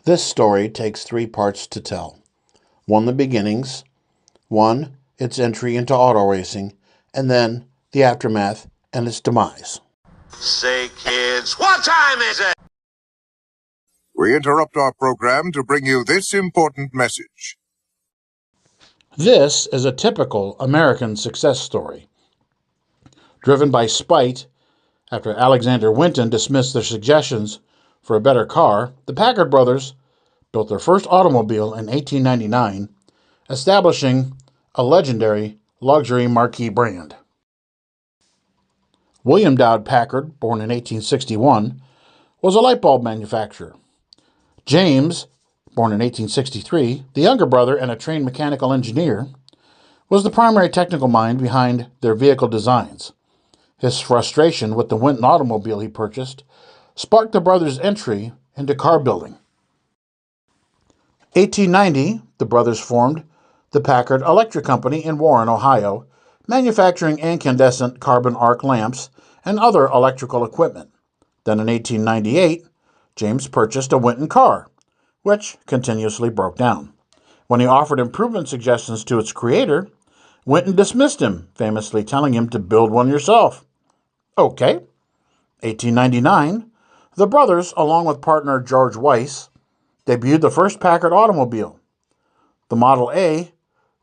This story takes three parts to tell. One, the beginnings. One, its entry into auto racing. And then the aftermath and its demise. Say, kids, what time is it? We interrupt our program to bring you this important message. This is a typical American success story. Driven by spite, after Alexander Winton dismissed their suggestions for a better car, the Packard brothers built their first automobile in 1899, establishing a legendary luxury marquee brand. William Dowd Packard, born in 1861, was a light bulb manufacturer. James, born in 1863, the younger brother and a trained mechanical engineer, was the primary technical mind behind their vehicle designs. His frustration with the Winton automobile he purchased sparked the brothers' entry into car building. 1890, the brothers formed the Packard Electric Company in Warren, Ohio, manufacturing incandescent carbon arc lamps and other electrical equipment. Then in 1898, James purchased a Winton car, which continuously broke down. When he offered improvement suggestions to its creator, Winton dismissed him, famously telling him to build one yourself. Okay. 1899, the brothers, along with partner George Weiss, debuted the first Packard automobile. The Model A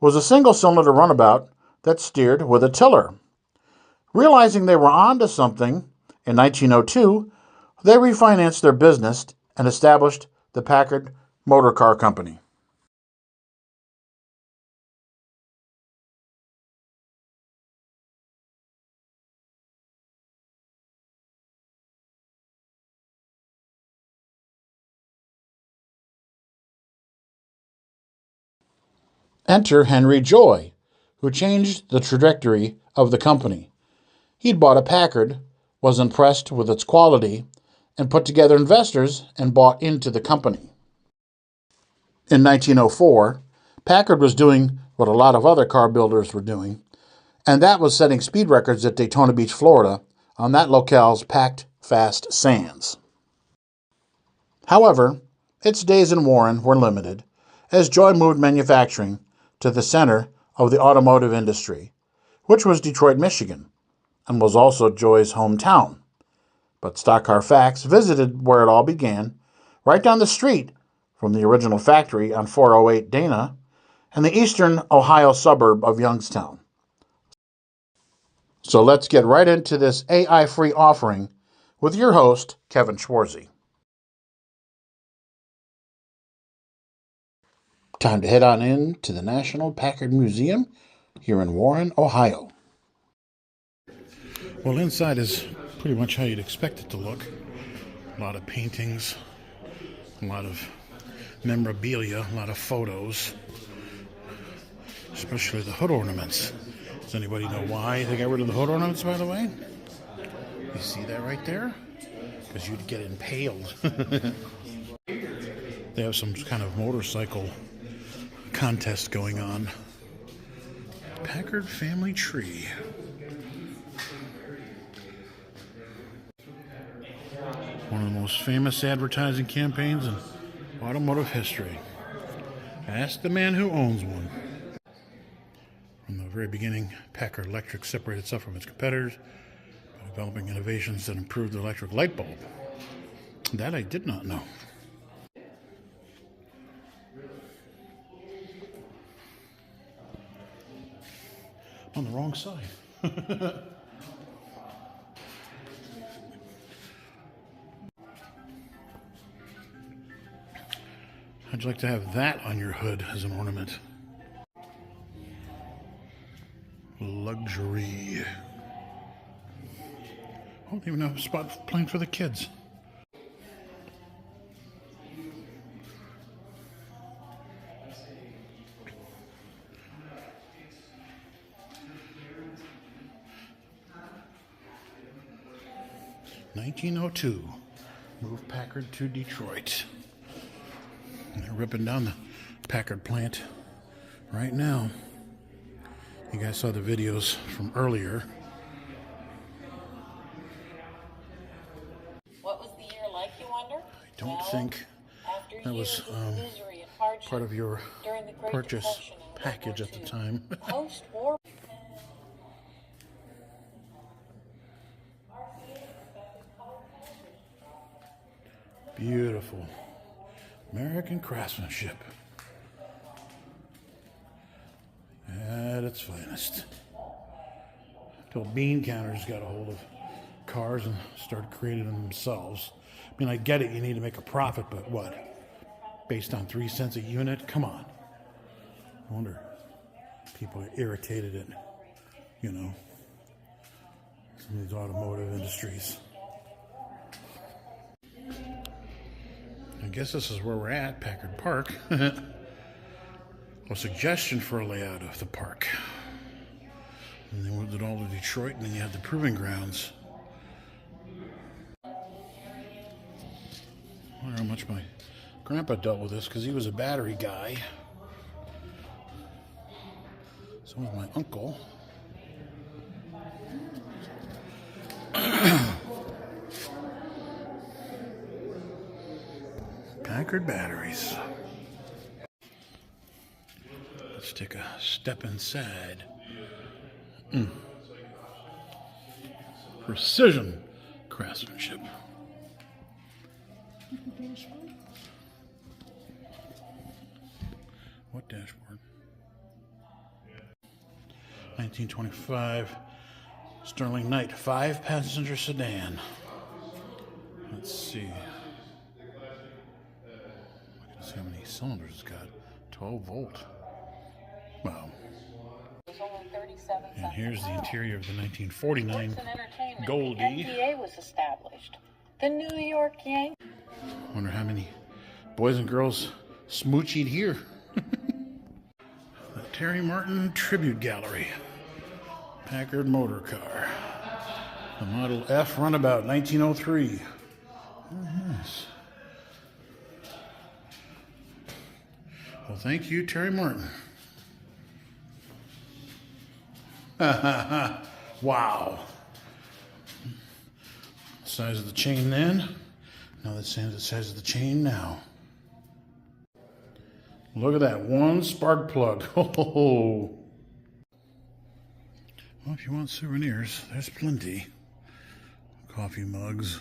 was a single-cylinder runabout that steered with a tiller. Realizing they were onto something, in 1902, they refinanced their business and established the Packard Motor Car Company. Enter Henry Joy, who changed the trajectory of the company. He'd bought a Packard, was impressed with its quality, and put together investors and bought into the company. In 1904, Packard was doing what a lot of other car builders were doing, and that was setting speed records at Daytona Beach, Florida, on that locale's packed, fast sands. However, its days in Warren were limited, as Joy moved manufacturing to the center of the automotive industry, which was Detroit, Michigan, and was also Joy's hometown. But Stock Car Facts visited where it all began, right down the street from the original factory on 408 Dana, in the eastern Ohio suburb of Youngstown. So let's get right into this AI-free offering with your host, Kevin Schwarzy. Time to head on in to the National Packard Museum here in Warren, Ohio. Well, inside is pretty much how you'd expect it to look. A lot of paintings, a lot of memorabilia, a lot of photos, especially the hood ornaments. Does anybody know why they got rid of the hood ornaments, by the way? You see that right there? Because you'd get impaled. They have some kind of motorcycle contest going on. Packard family tree. One of the most famous advertising campaigns in automotive history. Ask the man who owns one. From the very beginning, Packard Electric separated itself from its competitors by developing innovations that improved the electric light bulb. That I did not know. On the wrong side. How'd you like to have that on your hood as an ornament? Luxury. I don't even have a spot playing for the kids. (1902) Moved Packard to Detroit. And they're ripping down the Packard plant right now. You guys saw the videos from earlier. What was the year like, you wonder? I don't think That was part of your purchase package at the time. Post-war. Beautiful American craftsmanship at its finest. Until bean counters got a hold of cars and started creating them themselves. I mean, I get it, you need to make a profit, but what? Based on 3 cents a unit? Come on. I wonder people are irritated at, some of these automotive industries. I guess this is where we're at, Packard Park. A suggestion for a layout of the park. And they moved it all to Detroit, and then you have the proving grounds. I wonder how much my grandpa dealt with this, because he was a battery guy. So was my uncle. Packard batteries. Let's take a step inside. Precision craftsmanship. What dashboard? 1925 Sterling Knight 5-passenger sedan. Let's see. Let's see how many cylinders it's got. 12 volt. Wow. And here's the interior of the 1949 Goldie. NBA was established. The New York Yankees. Wonder how many boys and girls smoochied here. The Terry Martin Tribute Gallery. Packard motor car. The Model F Runabout 1903. Oh, nice. Well, thank you, Terry Martin. Wow. Size of the chain then. Now that's the size of the chain now. Look at that, one spark plug. Oh. Well, if you want souvenirs, there's plenty. Coffee mugs,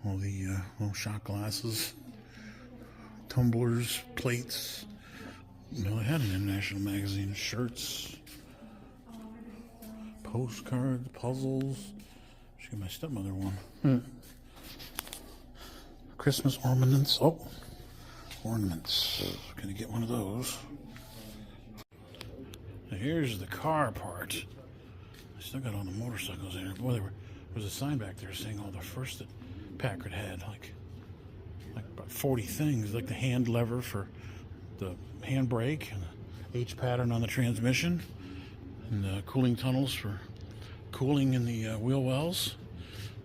all the little shot glasses, tumblers, plates. You know, they had an international magazine, shirts, postcards, puzzles. Should get my stepmother one. Christmas ornaments. Oh, ornaments. Gonna get one of those. Now here's the car part. I still got all the motorcycles in there. Boy, there was a sign back there saying all the first that Packard had, like about 40 things, like the hand lever for the handbrake, and the H pattern on the transmission, and the cooling tunnels for cooling in the wheel wells.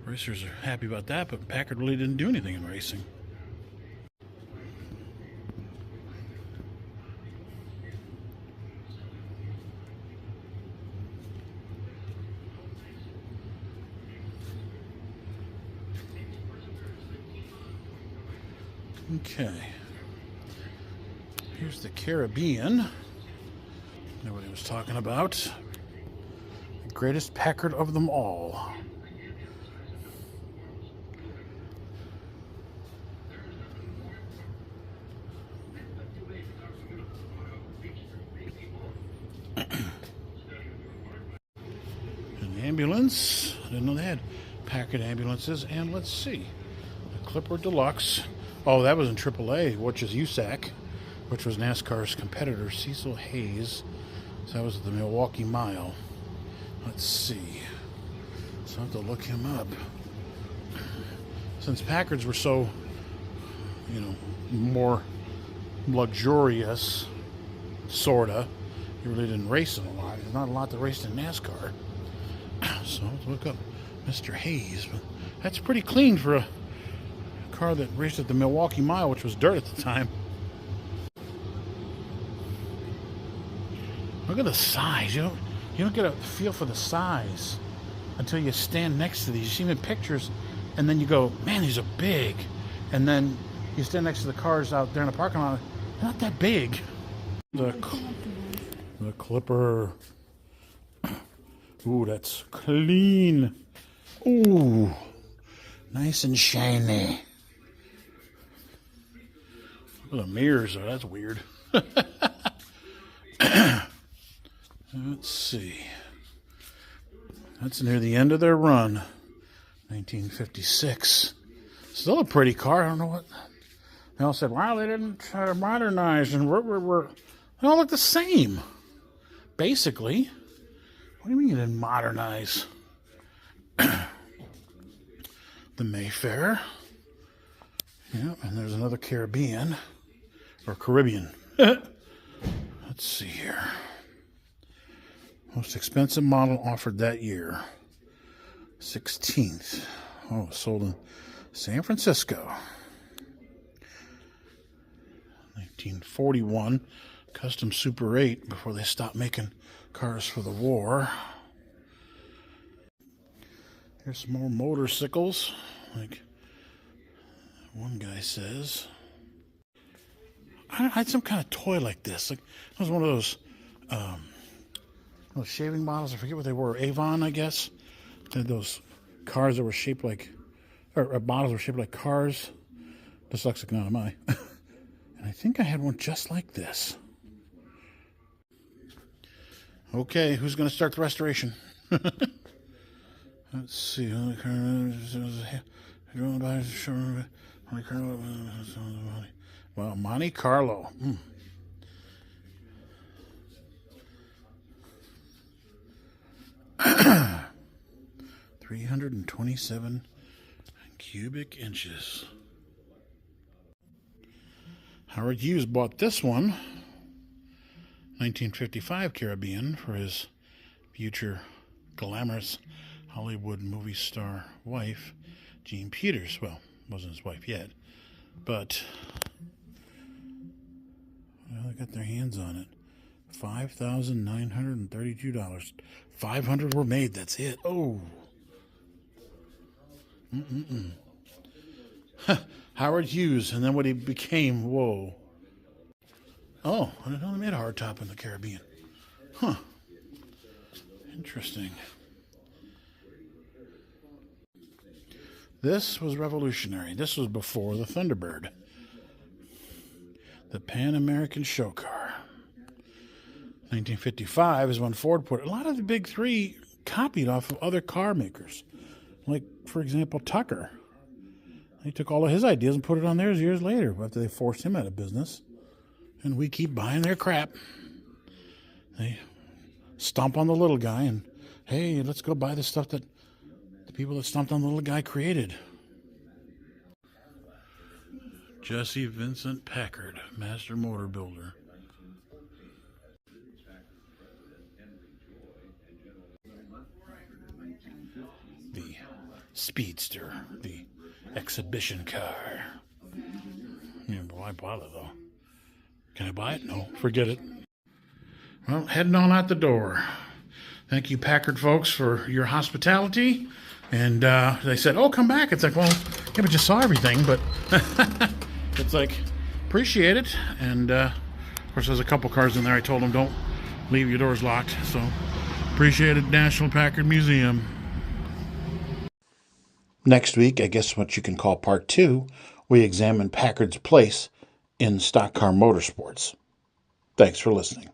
Racers are happy about that, but Packard really didn't do anything in racing. Okay. Here's the Caribbean. Nobody was talking about. The greatest Packard of them all. An ambulance. I didn't know they had Packard ambulances. And let's see. The Clipper Deluxe. Oh, that was in AAA, which is USAC, which was NASCAR's competitor, Cecil Hayes. So that was the Milwaukee Mile. Let's see. So I have to look him up. Since Packards were so, more luxurious, sorta, you really didn't race them a lot. There's not a lot that raced in NASCAR. So let's look up Mr. Hayes. But that's pretty clean for a car that raced at the Milwaukee Mile, which was dirt at the time. Look at the size. You don't get a feel for the size until you stand next to these. You see them in pictures, and then you go, man, these are big. And then, you stand next to the cars out there in the parking lot, they're not that big. The Clipper. Ooh, that's clean. Ooh, nice and shiny. Look at the mirrors, though. That's weird. Let's see. That's near the end of their run. 1956. Still a pretty car. I don't know what. They all said, wow, they didn't modernize, and they all look the same. Basically. What do you mean you didn't modernize? The Mayfair. Yeah, and there's another Caribbean. Or Caribbean. Let's see here. Most expensive model offered that year. 16th. Oh, sold in San Francisco. 1941. Custom Super 8 before they stopped making cars for the war. Here's some more motorcycles. Like one guy says. I had some kind of toy like this. Like, it was one of those shaving bottles. I forget what they were. Avon, I guess. They had those cars that were shaped like, or bottles were shaped like cars. Dyslexic now am I. And I think I had one just like this. Okay, who's going to start the restoration? Let's see. Well, Monte Carlo. 327 cubic inches. Howard Hughes bought this one, 1955 Caribbean, for his future glamorous Hollywood movie star wife, Jean Peters. Well, wasn't his wife yet, but they got their hands on it. $5,932. 500 were made. That's it. Oh. Howard Hughes, and then what he became. Whoa. Oh, I didn't know they made a hardtop in the Caribbean. Huh. Interesting. This was revolutionary. This was before the Thunderbird. The Pan American show car. 1955 is when Ford put a lot of the big three copied off of other car makers. Like, for example, Tucker. They took all of his ideas and put it on theirs years later after they forced him out of business. And we keep buying their crap. They stomp on the little guy and, hey, let's go buy the stuff that the people that stomped on the little guy created. Jesse Vincent Packard, master motor builder. The Speedster, the exhibition car. Yeah, why bother though? Can I buy it? No, forget it. Well, heading on out the door. Thank you, Packard folks, for your hospitality. And they said, oh, come back. It's like, well, yeah, but you saw everything. But it's like, appreciate it. And, of course, there's a couple cars in there. I told them, don't leave your doors locked. So, appreciate it, National Packard Museum. Next week, I guess what you can call part 2, we examine Packard's place in stock car motorsports. Thanks for listening.